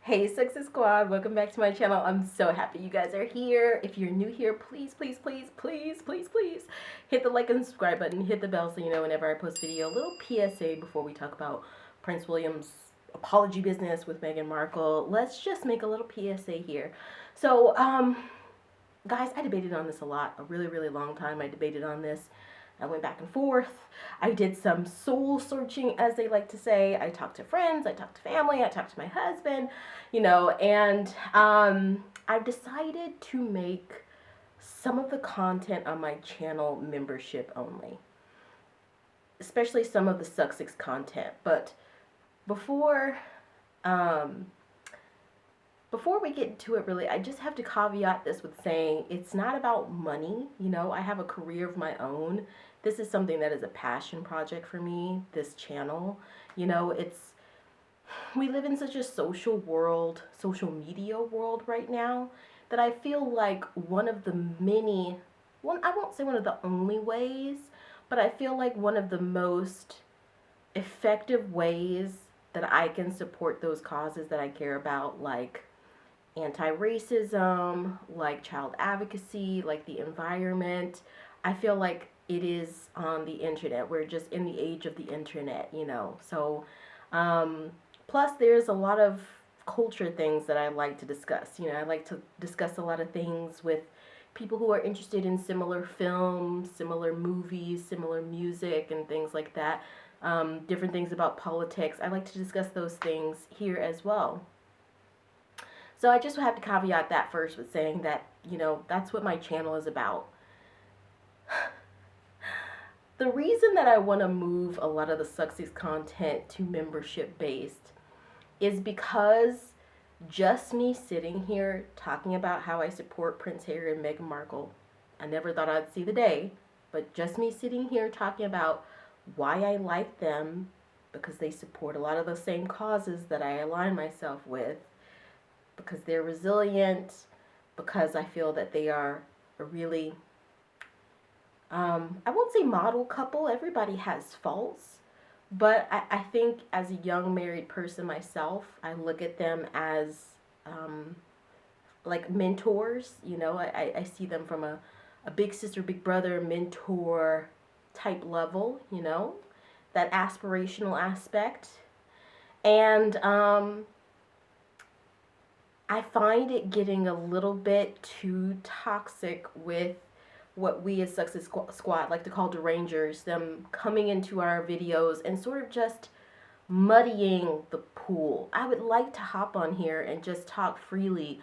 Hey Success Squad, welcome back to my channel. I'm so happy you guys are here. If you're new here, please hit the like and subscribe button, hit the bell so you know whenever I post video. A little PSA before we talk about Prince William's apology business with Meghan Markle. Let's just make a little PSA here. So, guys, I debated on this a lot, a really long time. I debated on this. I went back and forth. I did some soul searching, as they like to say. I talked to friends, I talked to family, I talked to my husband, and I've decided to make some of the content on my channel membership only, especially some of the Sussex content. But before we get into it, really, I just have to caveat this with saying it's not about money. I have a career of my own. This is something that is a passion project for me, this channel. We live in such a social world, social media world right now, that I feel like one of the many, I won't say one of the only ways, but I feel like one of the most effective ways that I can support those causes that I care about, like anti-racism, like child advocacy, like the environment. I feel like it is on the internet. We're just in the age of the internet, So, plus there's a lot of culture things that I like to discuss. I like to discuss a lot of things with people who are interested in similar films, similar movies, similar music, and things like that. Different things about politics. I like to discuss those things here as well. So I just have to caveat that first with saying that, that's what my channel is about. The reason that I want to move a lot of the Sussex content to membership based is because just me sitting here talking about how I support Prince Harry and Meghan Markle, I never thought I'd see the day, but just me sitting here talking about why I like them, because they support a lot of the same causes that I align myself with, because they're resilient, because I feel that they are a really, I won't say model couple. Everybody has faults. But I think as a young married person myself, I look at them as like mentors. I see them from a big sister, big brother, mentor type level, that aspirational aspect. And I find it getting a little bit too toxic with what we as Success Squad like to call derangers, them coming into our videos and sort of just muddying the pool. I would like to hop on here and just talk freely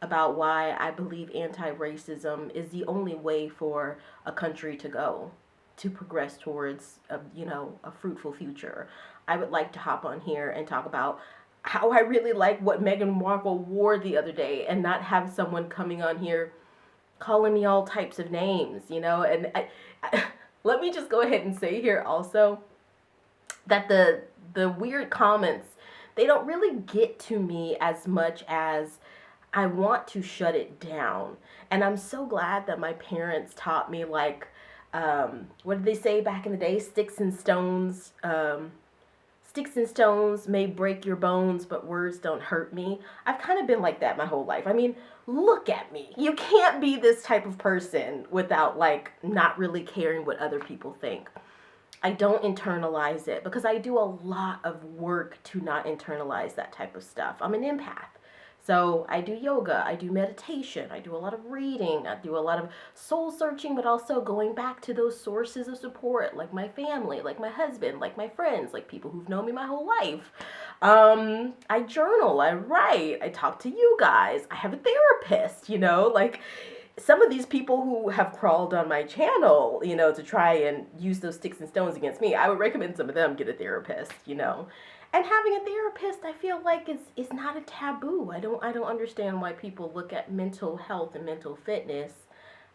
about why I believe anti-racism is the only way for a country to go, to progress towards a fruitful future. I would like to hop on here and talk about how I really like what Meghan Markle wore the other day, and not have someone coming on here calling me all types of names, and let me just go ahead and say here also that the weird comments, they don't really get to me as much as I want to shut it down. And I'm so glad that my parents taught me, like, what did they say back in the day? Sticks and stones may break your bones, but words don't hurt me. I've kind of been like that my whole life. I mean, look at me. You can't be this type of person without, like, not really caring what other people think. I don't internalize it because I do a lot of work to not internalize that type of stuff. I'm an empath. So I do yoga, I do meditation, I do a lot of reading, I do a lot of soul searching, but also going back to those sources of support, like my family, like my husband, like my friends, like people who've known me my whole life. I journal, I write, I talk to you guys, I have a therapist, like some of these people who have crawled on my channel, to try and use those sticks and stones against me. I would recommend some of them get a therapist, And having a therapist, I feel like is not a taboo. I don't understand why people look at mental health and mental fitness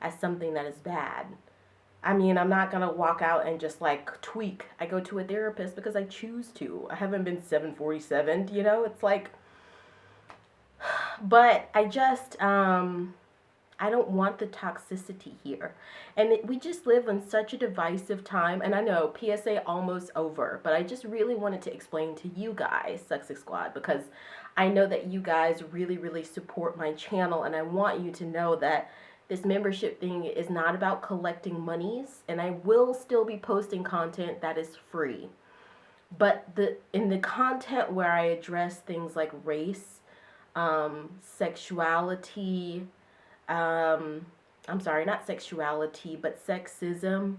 as something that is bad. I mean, I'm not gonna walk out and just like tweak. I go to a therapist because I choose to. I haven't been 747, It's like, but I just I don't want the toxicity here. And we just live in such a divisive time. And I know, PSA almost over. But I just really wanted to explain to you guys, Sussexsquad, because I know that you guys really, really support my channel, and I want you to know that this membership thing is not about collecting monies, and I will still be posting content that is free. But in the content where I address things like race, sexuality, I'm sorry, not sexuality, but sexism,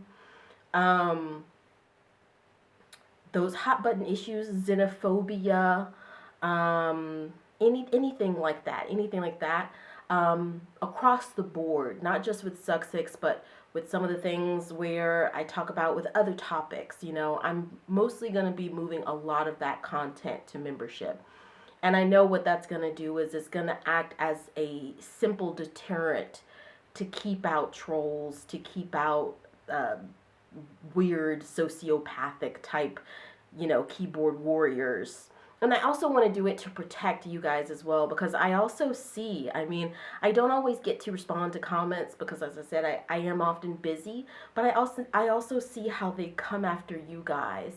those hot button issues, xenophobia, anything like that, across the board, not just with Sussex, but with some of the things where I talk about with other topics. You know, I'm mostly going to be moving a lot of that content to membership. And I know what that's going to do is it's going to act as a simple deterrent to keep out trolls, to keep out weird sociopathic type, you know, keyboard warriors. And I also want to do it to protect you guys as well, because I also see, I mean, I don't always get to respond to comments because, as I said, I am often busy, but I also see how they come after you guys,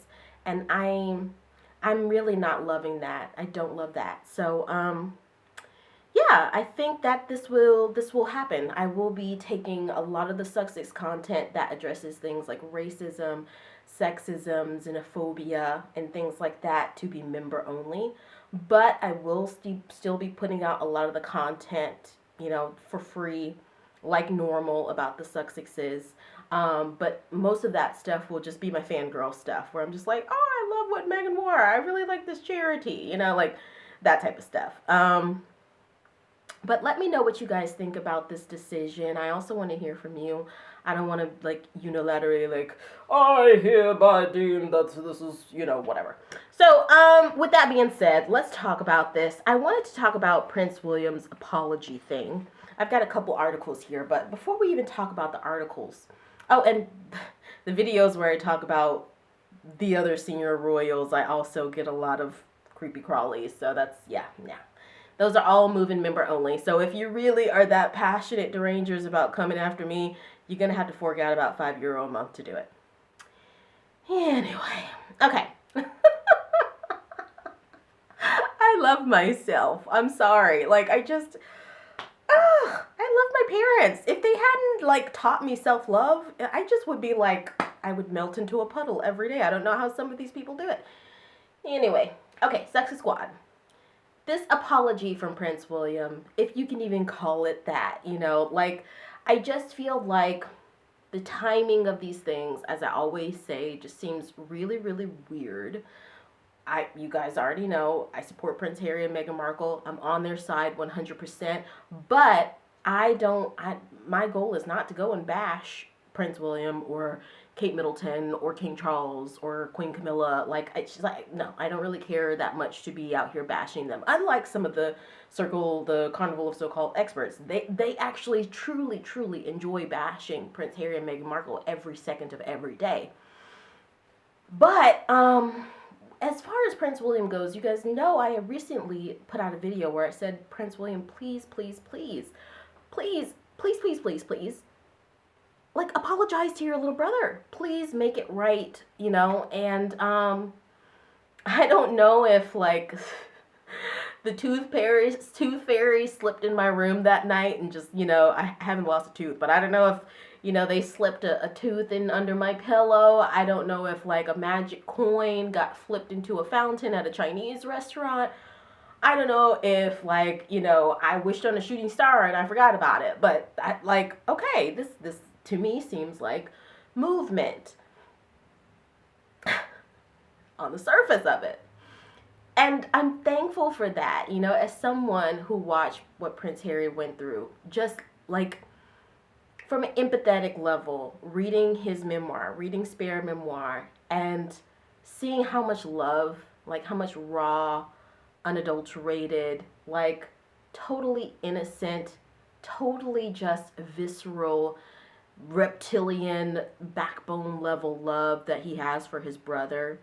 and I'm really not loving that. I don't love that. So yeah, I think that this will happen. I will be taking a lot of the Sussex content that addresses things like racism, sexism, xenophobia, and things like that to be member only. But I will still be putting out a lot of the content, you know, for free, like normal, about the Sussexes. But most of that stuff will just be my fangirl stuff, where I'm just like, oh, I love what Meghan wore. I really like this charity, you know, like that type of stuff. But let me know what you guys think about this decision. I also want to hear from you. I don't want to, like, unilaterally, like, I hereby deem that this is, you know, whatever. So, with that being said, let's talk about this. I wanted to talk about Prince William's apology thing. I've got a couple articles here, but before we even talk about the articles, oh, and the videos where I talk about the other senior royals, I also get a lot of creepy crawlies, so that's, yeah. Those are all moving member only. So if you really are that passionate derangers about coming after me, you're going to have to fork out about €5 a month to do it. Anyway, okay. I love myself. I'm sorry. Like, I love my parents. If they hadn't, like, taught me self-love, I just would be like, I would melt into a puddle every day. I don't know how some of these people do it. Anyway, okay, Sussexes squad. This apology from Prince William, if you can even call it that, you know, like, I just feel like the timing of these things, as I always say, just seems really, really weird. You guys already know, I support Prince Harry and Meghan Markle. I'm on their side 100%, but my goal is not to go and bash Prince William or Kate Middleton or King Charles or Queen Camilla. Like, no, I don't really care that much to be out here bashing them. Unlike some of the carnival of so-called experts, they actually truly enjoy bashing Prince Harry and Meghan Markle every second of every day. But as far as Prince William goes, you guys know I recently put out a video where I said, Prince William, please, like, apologize to your little brother. Please make it right, you know. And I don't know if, like, the tooth fairy slipped in my room that night and just, you know, I haven't lost a tooth, but I don't know if, you know, they slipped a tooth in under my pillow. I don't know if, like, a magic coin got flipped into a fountain at a Chinese restaurant. I don't know if, like, you know, I wished on a shooting star and I forgot about it. But, okay, this to me seems like movement on the surface of it. And I'm thankful for that, you know, as someone who watched what Prince Harry went through, just, like, from an empathetic level, reading his memoir, reading Spare Memoir, and seeing how much love, like, how much raw, unadulterated, like, totally innocent, totally just visceral, reptilian, backbone level love that he has for his brother.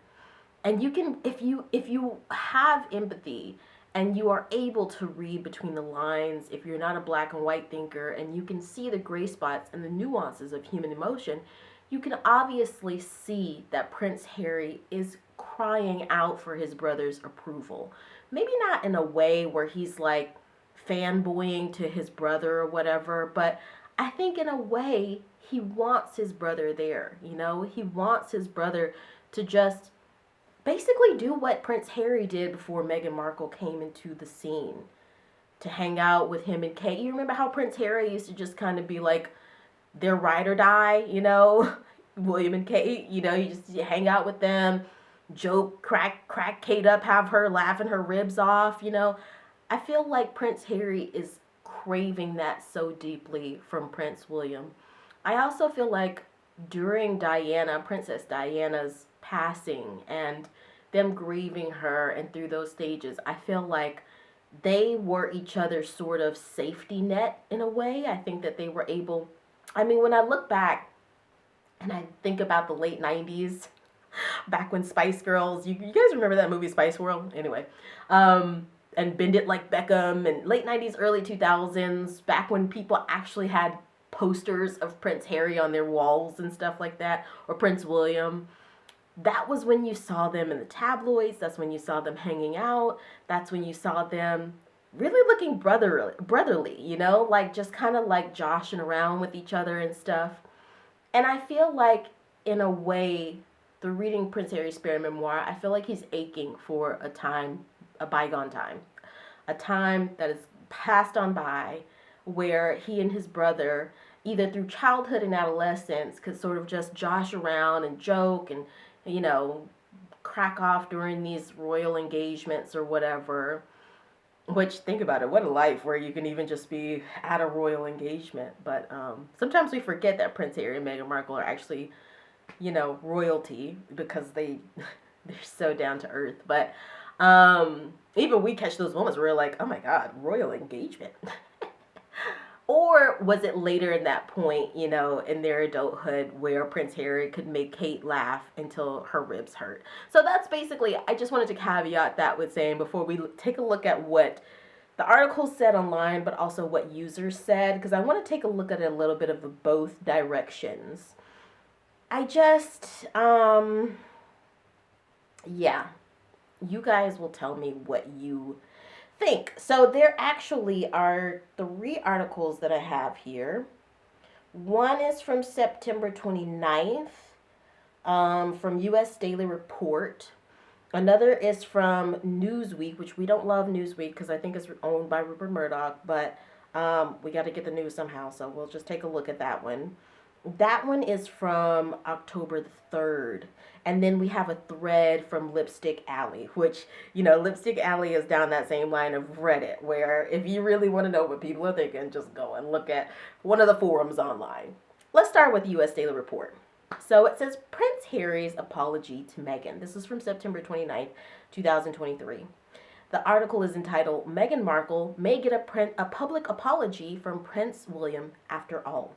And you can, if you have empathy and you are able to read between the lines, if you're not a black and white thinker and you can see the gray spots and the nuances of human emotion, you can obviously see that Prince Harry is crying out for his brother's approval, maybe not in a way where he's like fanboying to his brother or whatever, but I think in a way he wants his brother there, you know? He wants his brother to just basically do what Prince Harry did before Meghan Markle came into the scene, to hang out with him and Kate. You remember how Prince Harry used to just kind of be like their ride or die, you know? William and Kate, you know, you hang out with them, joke, crack Kate up, have her laughing her ribs off, you know? I feel like Prince Harry is craving that so deeply from Prince William. I also feel like during Princess Diana's passing and them grieving her and through those stages, I feel like they were each other's sort of safety net in a way. I think that they were able, I mean, when I look back and I think about the late 90s, back when Spice Girls, you guys remember that movie Spice World? Anyway, and Bend It Like Beckham, and late 90s, early 2000s, back when people actually had posters of Prince Harry on their walls and stuff like that, or Prince William. That was when you saw them in the tabloids. That's when you saw them hanging out. That's when you saw them really looking brotherly, you know, like just kind of like joshing around with each other and stuff. And I feel like, in a way, through reading Prince Harry's spare memoir, I feel like he's aching for a time, a bygone time, a time that is passed on by, where he and his brother, either through childhood and adolescence, could sort of just josh around and joke and, you know, crack off during these royal engagements or whatever. Which, think about it, what a life where you can even just be at a royal engagement. But sometimes we forget that Prince Harry and Meghan Markle are actually, you know, royalty, because they're so down to earth. But even we catch those moments where we're like, oh my God, royal engagement. Or was it later in that point, you know, in their adulthood, where Prince Harry could make Kate laugh until her ribs hurt? So that's basically, I just wanted to caveat that with saying, before we take a look at what the article said online, but also what users said, because I want to take a look at a little bit of the both directions. I just, yeah, you guys will tell me what you think. So there actually are 3 articles that I have here. One is from September 29th, from U.S. Daily Report. Another is from Newsweek, which we don't love Newsweek because I think it's owned by Rupert Murdoch, but we got to get the news somehow, so we'll just take a look at that one. That one is from October the 3rd. And then we have a thread from Lipstick Alley, which, you know, Lipstick Alley is down that same line of Reddit, where if you really want to know what people are thinking, just go and look at one of the forums online. Let's start with U.S. Daily Report. So it says, Prince Harry's apology to Meghan. This is from September 29th, 2023. The article is entitled, Meghan Markle may get a public apology from Prince William after all.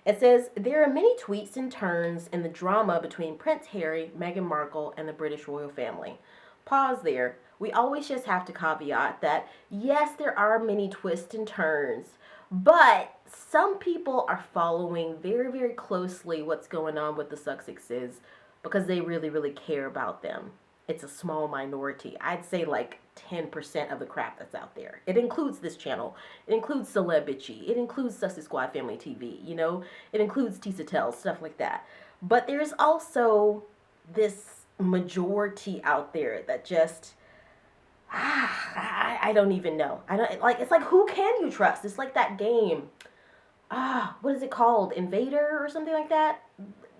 It says, there are many twists and turns in the drama between Prince Harry, Meghan Markle, and the British royal family. Pause there. We always just have to caveat that, yes, there are many twists and turns, but some people are following very, very closely what's going on with the Sussexes because they really, really care about them. It's a small minority. I'd say like 10% of the crap that's out there. It includes this channel. It includes Celeb Bitchy. It includes Sussexsquad Family TV. You know, it includes Tisa Tells, stuff like that. But there's also this majority out there that just, I don't even know. I don't like. It's like, who can you trust? It's like that game. What is it called? Invader or something like that.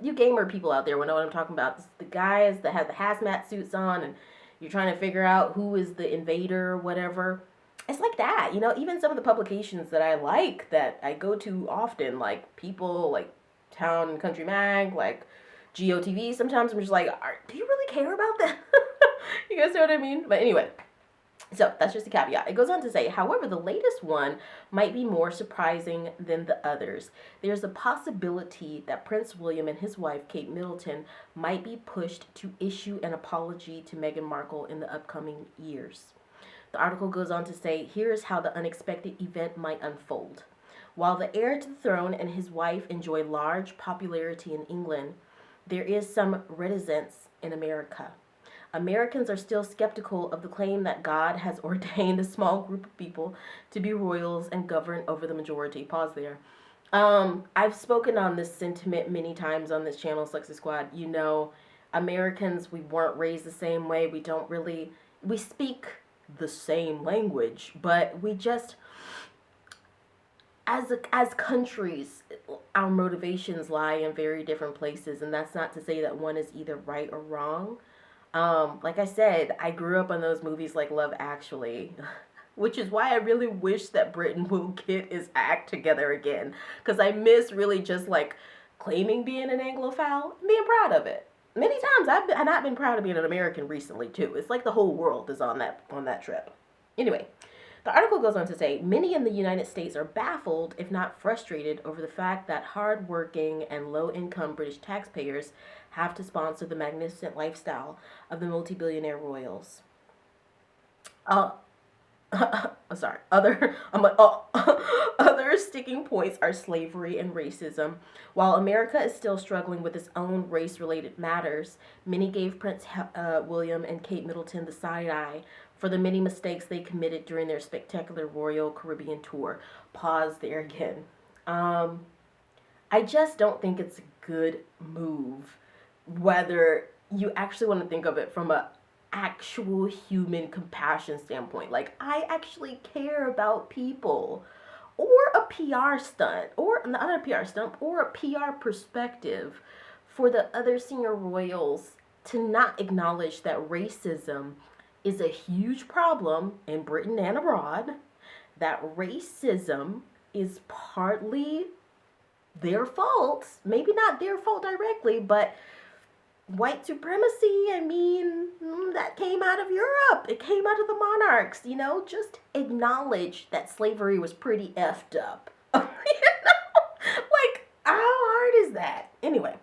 You gamer people out there will know what I'm talking about. It's the guys that have the hazmat suits on, and you're trying to figure out who is the invader or whatever. It's like that, you know. Even some of the publications that I like, that I go to often, like People, like Town and Country Mag, like GOTV. Sometimes I'm just like, do you really care about that? You guys know what I mean? But anyway. So that's just a caveat. It goes on to say, however, the latest one might be more surprising than the others. There's a possibility that Prince William and his wife, Kate Middleton, might be pushed to issue an apology to Meghan Markle in the upcoming years. The article goes on to say, here's how the unexpected event might unfold. While the heir to the throne and his wife enjoy large popularity in England, there is some reticence in America. Americans are still skeptical of the claim that God has ordained a small group of people to be royals and govern over the majority. Pause there. I've spoken on this sentiment many times on this channel, Sussexes Squad. You know, Americans, we weren't raised the same way. We speak the same language, but we just, as countries, our motivations lie in very different places, and that's not to say that one is either right or wrong. Like I said, I grew up on those movies like Love Actually, which is why I really wish that Britain will get its act together again, because I miss really just like claiming being an Anglophile and being proud of it. Many times I've not been proud of being an American recently too. It's like the whole world is on that trip. Anyway, the article goes on to say, many in the United States are baffled, if not frustrated, over the fact that hard-working and low-income British taxpayers have to sponsor the magnificent lifestyle of the multi-billionaire royals. Sorry. Other sticking points are slavery and racism. While America is still struggling with its own race-related matters, many gave Prince William and Kate Middleton the side eye for the many mistakes they committed during their spectacular Royal Caribbean tour. Pause there again. I just don't think it's a good move, whether you actually want to think of it from a actual human compassion standpoint. Like, I actually care about people, or a PR stunt, or not a PR stunt, or a PR perspective for the other senior royals to not acknowledge that racism is a huge problem in Britain and abroad, that racism is partly their fault, maybe not their fault directly, but white supremacy, I mean, that came out of Europe. It came out of the monarchs, you know? Just acknowledge that slavery was pretty effed up. You know? Like, how hard is that? Anyway,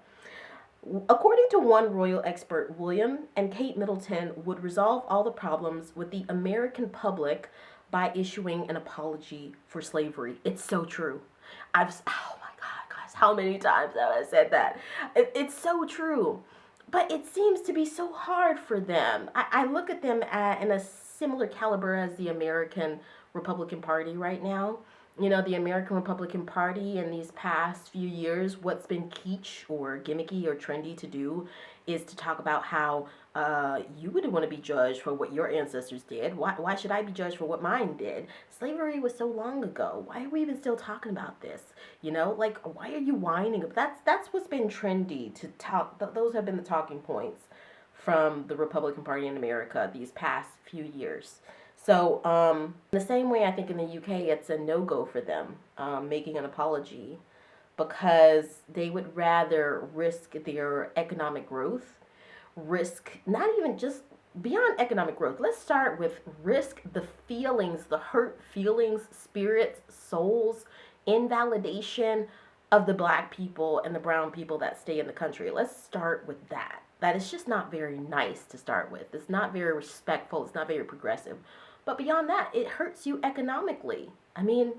according to one royal expert, William and Kate Middleton would resolve all the problems with the American public by issuing an apology for slavery. It's so true. Oh my God, guys, how many times have I said that? It's so true. But it seems to be so hard for them. I look at them in a similar caliber as the American Republican Party right now. You know, the American Republican Party in these past few years, what's been kitsch or gimmicky or trendy to do is to talk about how you wouldn't want to be judged for what your ancestors did. Why should I be judged for what mine did? Slavery was so long ago. Why are we even still talking about this? You know, like, why are you whining? That's what's been trendy to talk. Those have been the talking points from the Republican Party in America these past few years. So, in the same way, I think in the UK, it's a no-go for them making an apology, because they would rather risk their economic growth, risk not even just beyond economic growth. Let's start with risk the feelings, the hurt feelings, spirits, souls, invalidation of the black people and the brown people that stay in the country. Let's start with that. That is just not very nice to start with. It's not very respectful. It's not very progressive. But beyond that, it hurts you economically. I mean,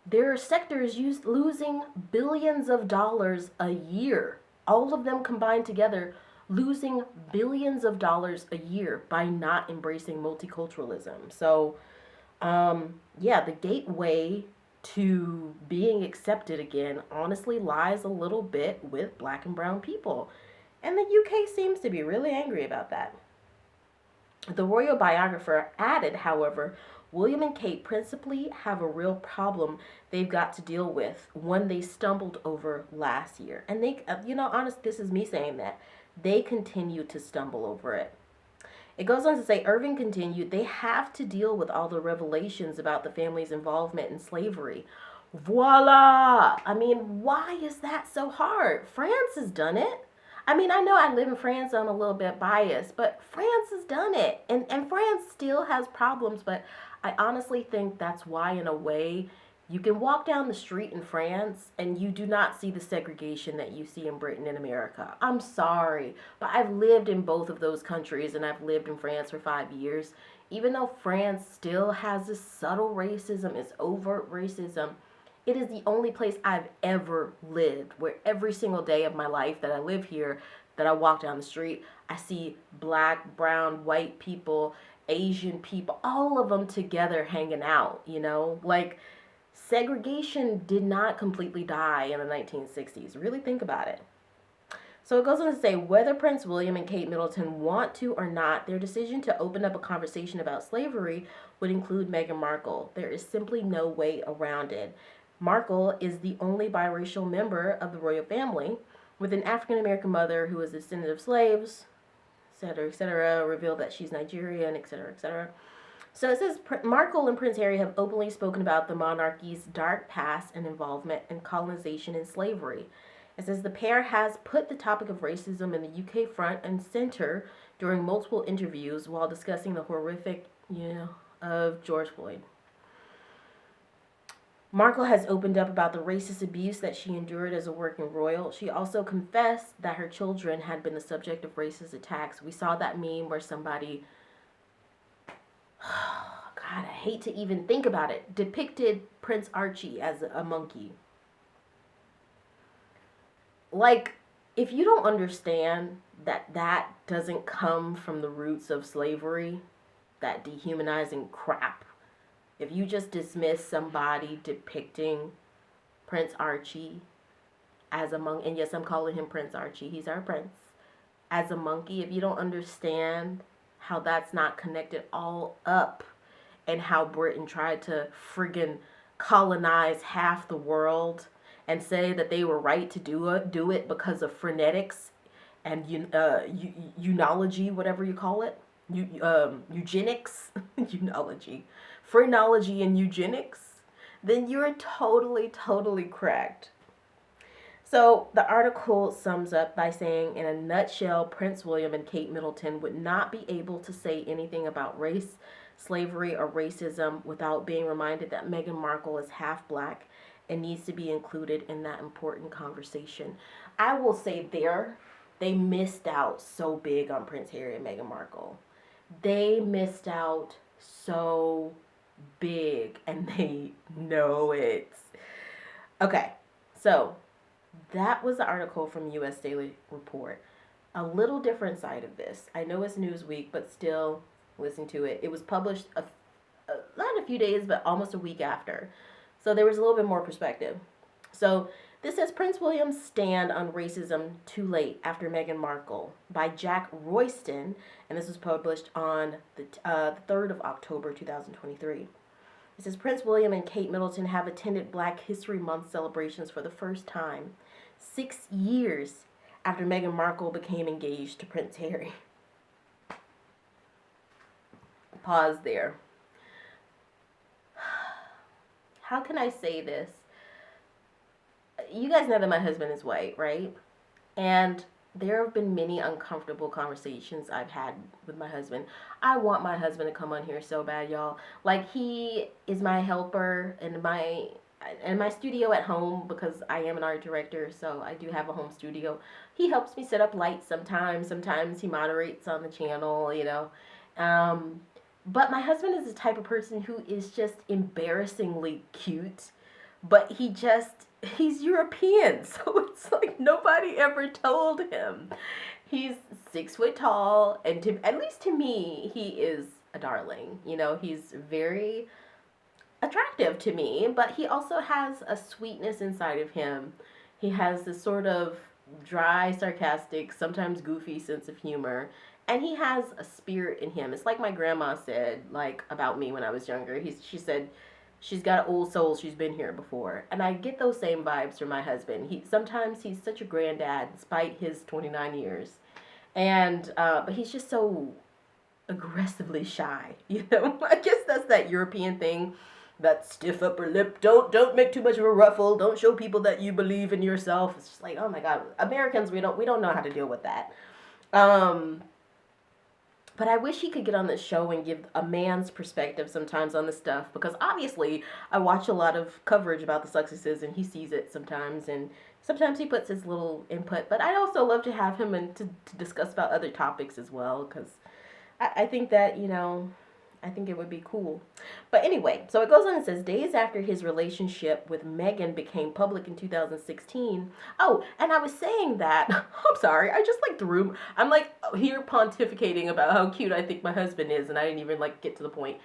there are sectors losing billions of dollars a year. All of them combined together, losing billions of dollars a year by not embracing multiculturalism. So, yeah, the gateway to being accepted again honestly lies a little bit with black and brown people. And the UK seems to be really angry about that. The royal biographer added, however, William and Kate principally have a real problem they've got to deal with, one they stumbled over last year. And they, you know, honest, this is me saying that. They continue to stumble over it. It goes on to say, Irving continued, they have to deal with all the revelations about the family's involvement in slavery. Voila! I mean, why is that so hard? France has done it. I mean, I know I live in France, so I'm a little bit biased, but France has done it. And France still has problems, but I honestly think that's why, in a way, you can walk down the street in France and you do not see the segregation that you see in Britain and America. I'm sorry, but I've lived in both of those countries, and I've lived in France for 5 years. Even though France still has this subtle racism, it's overt racism, it is the only place I've ever lived where every single day of my life that I live here, that I walk down the street, I see black, brown, white people, Asian people, all of them together hanging out, you know? Like, segregation did not completely die in the 1960s. Really think about it. So it goes on to say, whether Prince William and Kate Middleton want to or not, their decision to open up a conversation about slavery would include Meghan Markle. There is simply no way around it. Markle is the only biracial member of the royal family, with an African-American mother who is a descendant of slaves, etc., revealed that she's Nigerian, etc. So it says, Markle and Prince Harry have openly spoken about the monarchy's dark past and involvement in colonization and slavery. It says the pair has put the topic of racism in the UK front and center during multiple interviews while discussing the horrific, of George Floyd. Markle has opened up about the racist abuse that she endured as a working royal. She also confessed that her children had been the subject of racist attacks. We saw that meme where somebody, God, I hate to even think about it, depicted Prince Archie as a monkey. Like, if you don't understand that that doesn't come from the roots of slavery, that dehumanizing crap, if you just dismiss somebody depicting Prince Archie as a monkey, and yes, I'm calling him Prince Archie, he's our prince, as a monkey, if you don't understand how that's not connected all up and how Britain tried to friggin' colonize half the world and say that they were right to do it because of phrenetics and eunology, whatever you call it, eugenics, eunology, phrenology and eugenics, then you're totally correct. So the article sums up by saying, in a nutshell, Prince William and Kate Middleton would not be able to say anything about race, slavery, or racism without being reminded that Meghan Markle is half black and needs to be included in that important conversation. I will say they missed out so big on Prince Harry and Meghan Markle. They missed out so big, and they know it. Okay, so that was the article from US Daily Report. A little different side of this. I know it's Newsweek, but still listen to it. It was published not a few days, but almost a week after. So there was a little bit more perspective. So this says, Prince William's stand on racism too late after Meghan Markle by Jack Royston, and this was published on the 3rd of October 2023. It says, Prince William and Kate Middleton have attended Black History Month celebrations for the first time 6 years after Meghan Markle became engaged to Prince Harry. Pause there. How can I say this? You guys know that my husband is white, right? And there have been many uncomfortable conversations I've had with my husband. I want my husband to come on here so bad, y'all. Like, he is my helper in my studio at home, because I am an art director, so I do have a home studio. He helps me set up lights sometimes. Sometimes he moderates on the channel, But my husband is the type of person who is just embarrassingly cute, but he's European, so it's like nobody ever told him. He's 6 foot tall, and at least to me, he is a darling. He's very attractive to me, but he also has a sweetness inside of him. He has this sort of dry, sarcastic, sometimes goofy sense of humor. And he has a spirit in him. It's like my grandma said, about me when I was younger. She said, she's got an old soul, she's been here before. And I get those same vibes from my husband. Sometimes he's such a granddad, despite his 29 years. And, but he's just so aggressively shy, I guess that's that European thing, that stiff upper lip. Don't make too much of a ruffle. Don't show people that you believe in yourself. It's just like, oh my God, Americans, we don't know how to deal with that. But I wish he could get on this show and give a man's perspective sometimes on this stuff, because obviously I watch a lot of coverage about the Sussexes, and he sees it sometimes, and sometimes he puts his little input. But I'd also love to have him and to discuss about other topics as well, because I think that, I think it would be cool. But anyway, so it goes on and says, days after his relationship with Meghan became public in 2016. Oh, and I was saying that, I'm sorry, I just like threw, I'm like here pontificating about how cute I think my husband is, and I didn't even like get to the point.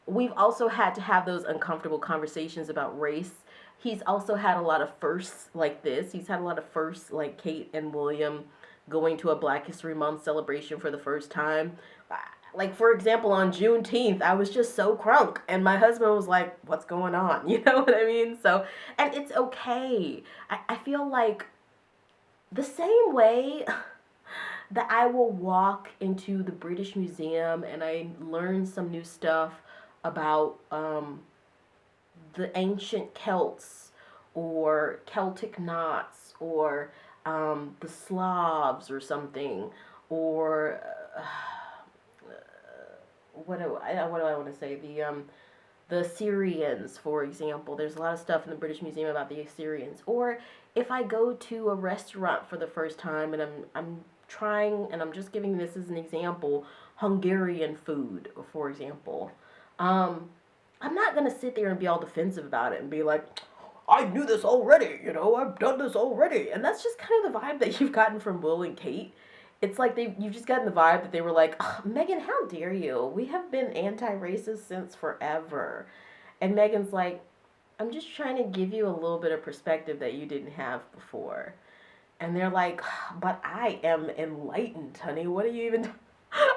We've also had to have those uncomfortable conversations about race. He's also had a lot of firsts like this. He's had a lot of firsts like Kate and William going to a Black History Month celebration for the first time. Like, for example, on Juneteenth, I was just so crunk, and my husband was like, what's going on? You know what I mean? So, and it's okay. I feel like the same way that I will walk into the British Museum and I learn some new stuff about the ancient Celts or Celtic knots or the Slavs or something, or what do I want to say? The Assyrians, for example. There's a lot of stuff in the British Museum about the Assyrians. Or if I go to a restaurant for the first time and I'm trying, and I'm just giving this as an example, Hungarian food, for example. I'm not gonna sit there and be all defensive about it and be like, I knew this already, you know, I've done this already. And that's just kind of the vibe that you've gotten from Will and Kate. It's like you've just gotten the vibe that they were like, oh, Meghan, how dare you? We have been anti-racist since forever. And Meghan's like, I'm just trying to give you a little bit of perspective that you didn't have before. And they're like, but I am enlightened, honey. What are you even...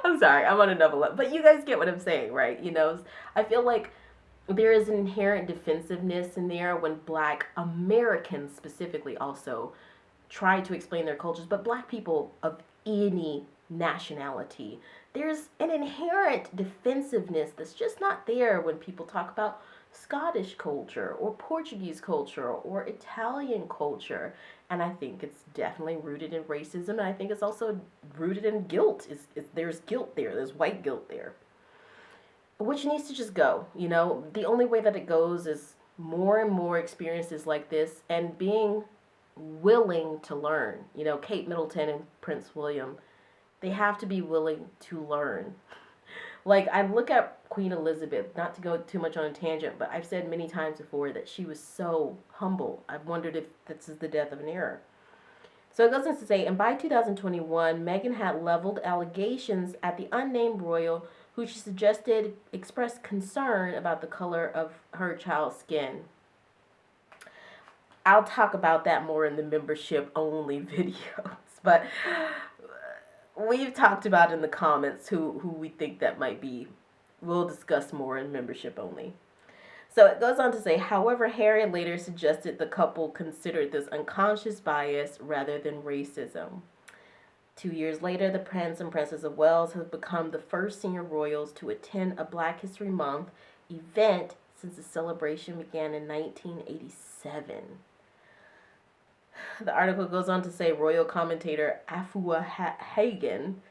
I'm sorry, I'm on another level. But you guys get what I'm saying, right? You know, I feel like there is an inherent defensiveness in there when Black Americans specifically also try to explain their cultures, but Black people of any nationality, there's an inherent defensiveness that's just not there when people talk about Scottish culture or Portuguese culture or Italian culture. And I think it's definitely rooted in racism, and I think it's also rooted in guilt. There's guilt there, there's white guilt there, which needs to just go. You know, the only way that it goes is more and more experiences like this and being willing to learn. You know, Kate Middleton and Prince William, they have to be willing to learn. Like, I look at Queen Elizabeth, not to go too much on a tangent, but I've said many times before that she was so humble. I've wondered if this is the death of an era. So it goes on to say, and by 2021, Meghan had leveled allegations at the unnamed royal who she suggested expressed concern about the color of her child's skin. I'll talk about that more in the membership only videos, but we've talked about in the comments who we think that might be. We'll discuss more in membership only. So it goes on to say, however, Harry later suggested the couple considered this unconscious bias rather than racism. 2 years later, the Prince and Princess of Wales have become the first senior royals to attend a Black History Month event since the celebration began in 1987. The article goes on to say royal commentator Afua Hagen.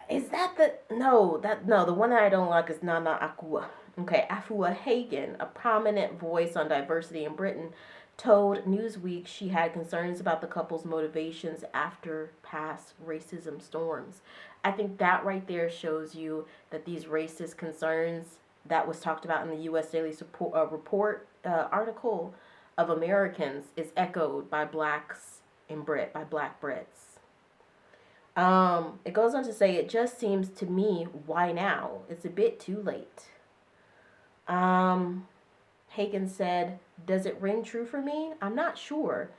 Is that the... No, the one that I don't like is Nana Akua. Okay, Afua Hagen, a prominent voice on diversity in Britain, told Newsweek she had concerns about the couple's motivations after past racism storms. I think that right there shows you that these racist concerns that was talked about in the U.S. Daily Report article of Americans is echoed by blacks in by Black Brits. It goes on to say, it just seems to me, why now? It's a bit too late. Hagen said, does it ring true for me? I'm not sure.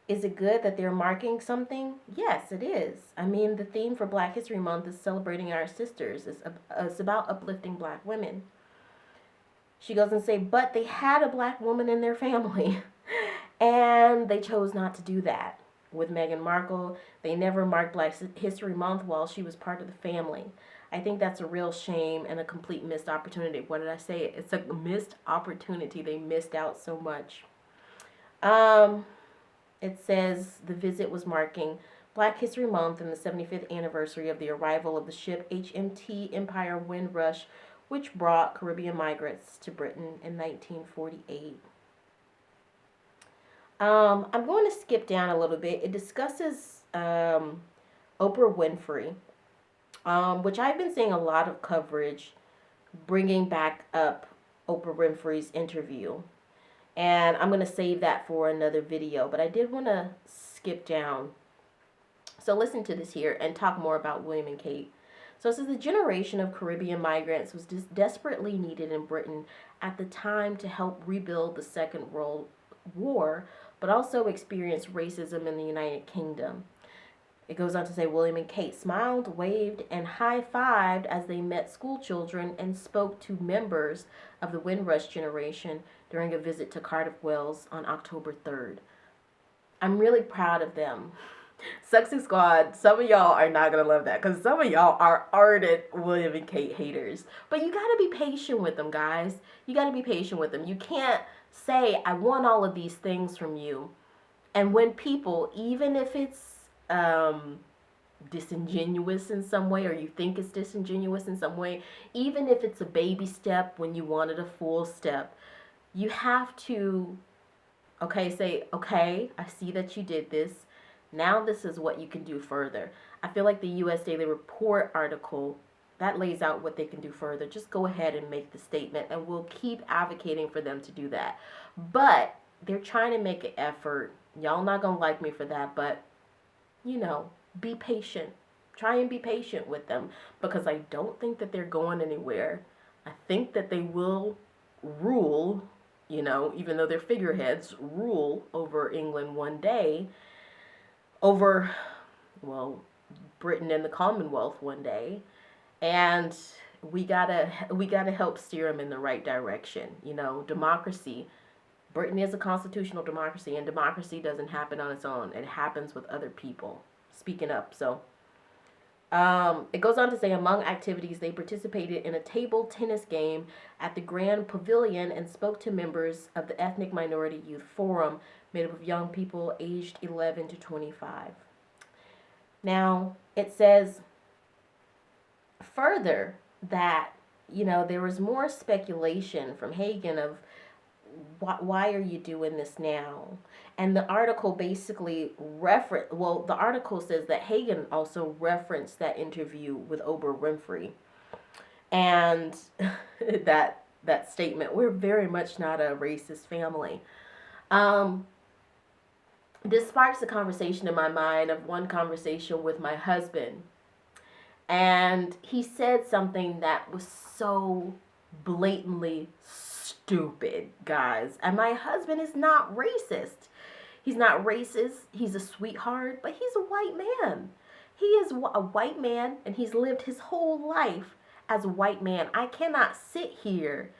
Is it good that they're marking something? Yes, it is. I mean, the theme for Black History Month is celebrating our sisters. It's about uplifting Black women. She goes and say, but they had a Black woman in their family, and they chose not to do that. With Meghan Markle, they never marked Black History Month while she was part of the family. I think that's a real shame and a complete missed opportunity. What did I say? It's a missed opportunity. They missed out so much. It says the visit was marking Black History Month and the 75th anniversary of the arrival of the ship HMT Empire Windrush, which brought Caribbean migrants to Britain in 1948. I'm going to skip down a little bit. It discusses Oprah Winfrey. which I've been seeing a lot of coverage bringing back up Oprah Winfrey's interview. And I'm going to save that for another video, but I did want to skip down. So listen to this here and talk more about William and Kate. So it says the generation of Caribbean migrants was desperately needed in Britain at the time to help rebuild the Second World War, but also experience racism in the United Kingdom. It goes on to say William and Kate smiled, waved, and high-fived as they met school children and spoke to members of the Windrush generation during a visit to Cardiff, Wales on October 3rd. I'm really proud of them. Sussexes squad, some of y'all are not going to love that because some of y'all are ardent William and Kate haters. But you got to be patient with them, guys. You got to be patient with them. You can't say, I want all of these things from you. And when people, even if it's disingenuous in some way, or you think it's disingenuous in some way, even if it's a baby step when you wanted a full step, you have to, say, okay, I see that you did this. Now this is what you can do further. I feel like the U.S. Daily Report article, that lays out what they can do further. Just go ahead and make the statement, and we'll keep advocating for them to do that. But they're trying to make an effort. Y'all not going to like me for that, but, be patient. Try and be patient with them, because I don't think that they're going anywhere. I think that they will rule, even though they're figureheads, rule over England one day, over, Britain and the Commonwealth one day, and we gotta help steer them in the right direction. Democracy. Britain is a constitutional democracy, and democracy doesn't happen on its own. It happens with other people speaking up. So it goes on to say, among activities, they participated in a table tennis game at the Grand Pavilion and spoke to members of the Ethnic Minority Youth Forum, made up of young people aged 11 to 25. Now, it says further that, there was more speculation from Meghan of why are you doing this now? And the article basically the article says that Meghan also referenced that interview with Oprah Winfrey. And that statement, we're very much not a racist family. This sparks a conversation in my mind of one conversation with my husband. And he said something that was so blatantly stupid, guys. And my husband is not racist. He's not racist. He's a sweetheart, but he's a white man. He is a white man, and he's lived his whole life as a white man. I cannot sit here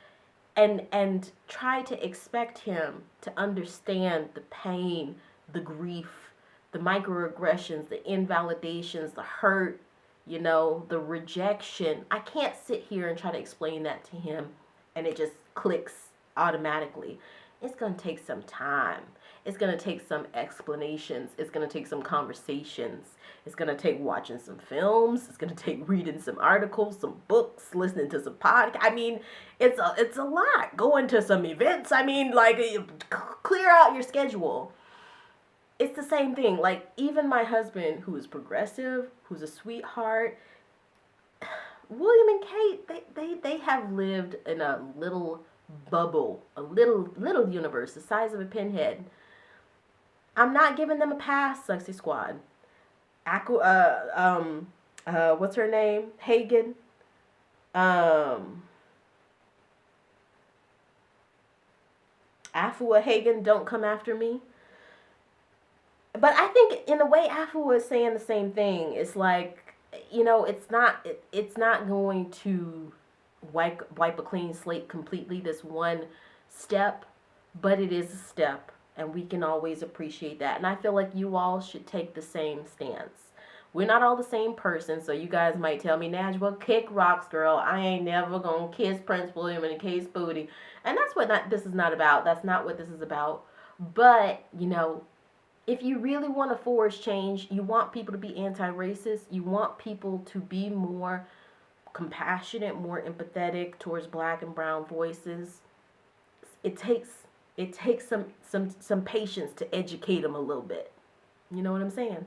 and try to expect him to understand the pain, the grief, the microaggressions, the invalidations, the hurt, the rejection. I can't sit here and try to explain that to him and it just clicks automatically. It's going to take some time. It's going to take some explanations. It's going to take some conversations. It's going to take watching some films. It's going to take reading some articles, some books, listening to some podcasts. I mean, it's a lot. Going to some events. I mean, clear out your schedule. It's the same thing. Like, even my husband, who is progressive, who's a sweetheart, William and Kate, they have lived in a little bubble, a little universe the size of a pinhead. I'm not giving them a pass, Sussexes squad. What's her name? Meghan. Afua Meghan, don't come after me. But I think in a way Afua is saying the same thing. It's like, it's not going to wipe a clean slate completely, this one step, but it is a step, and we can always appreciate that. And I feel like you all should take the same stance. We're not all the same person, so you guys might tell me, Najwa, kick rocks, girl. I ain't never gonna kiss Prince William in Kate's booty. And that's what this is not about. That's not what this is about. But, if you really want to force change, you want people to be anti-racist, you want people to be more compassionate, more empathetic towards black and brown voices, it takes some patience to educate them a little bit. You know what I'm saying?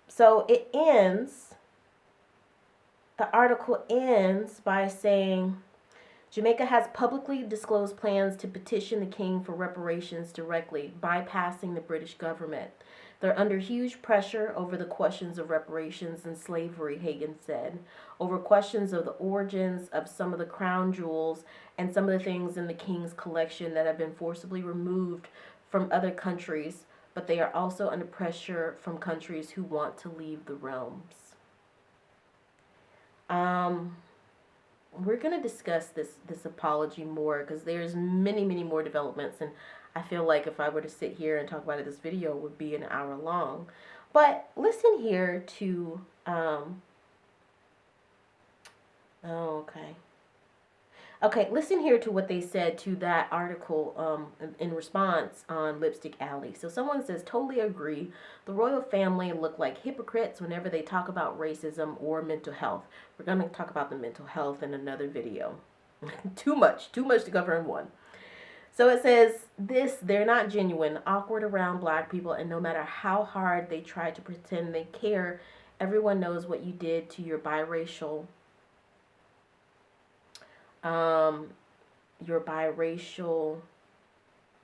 So the article ends by saying, Jamaica has publicly disclosed plans to petition the king for reparations directly, bypassing the British government. They're under huge pressure over the questions of reparations and slavery, Hagan said, over questions of the origins of some of the crown jewels and some of the things in the king's collection that have been forcibly removed from other countries, but they are also under pressure from countries who want to leave the realms. We're going to discuss this apology more because there's many more developments, and I feel like if I were to sit here and talk about it, this video would be an hour long. But listen here to listen here to what they said to that article in response on Lipstick Alley. So someone says, totally agree. The royal family look like hypocrites whenever they talk about racism or mental health. We're going to talk about the mental health in another video. too much to cover in one. So it says, they're not genuine, awkward around black people, and no matter how hard they try to pretend they care, everyone knows what you did to your biracial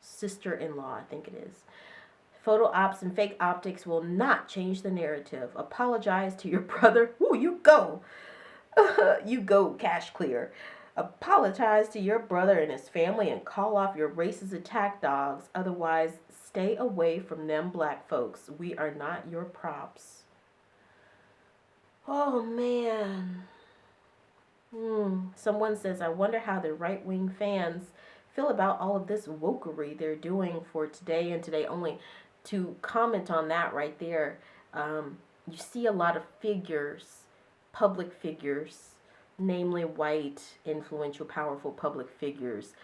sister-in-law, I think it is. Photo ops and fake optics will not change the narrative. Apologize to your brother. Ooh, you go. You go, cash clear. Apologize to your brother and his family and call off your racist attack dogs. Otherwise, stay away from them black folks. We are not your props. Oh, man. Someone says, I wonder how the right-wing fans feel about all of this wokery they're doing for today and today only. To comment on that right there, you see a lot of figures, public figures, namely white, influential, powerful public figures,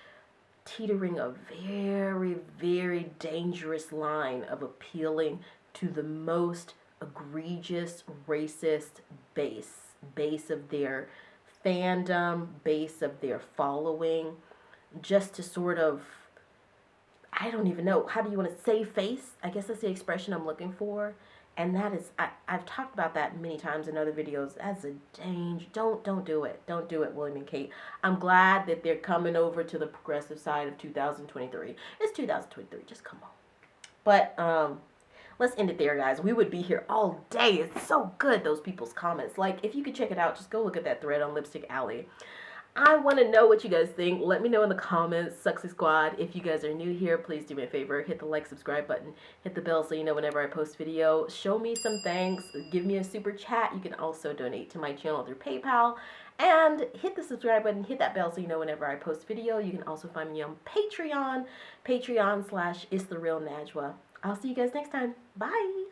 teetering a very dangerous line of appealing to the most egregious racist base of their fandom, base of their following, just to sort of, I don't even know, how do you want to save face? I guess that's the expression I'm looking for. And that is, I've talked about that many times in other videos as a danger. Don't do it. Don't do it, William and Kate. I'm glad that they're coming over to the progressive side of 2023. It's 2023. Just come on. But let's end it there, guys. We would be here all day. It's so good, those people's comments. Like, if you could check it out, just go look at that thread on Lipstick Alley. I want to know what you guys think. Let me know in the comments, Sussexes Squad. If you guys are new here, please do me a favor. Hit the like, subscribe button. Hit the bell so you know whenever I post video. Show me some thanks. Give me a super chat. You can also donate to my channel through PayPal. And hit the subscribe button. Hit that bell so you know whenever I post video. You can also find me on Patreon. Patreon/IsTheRealNajwa. I'll see you guys next time. Bye.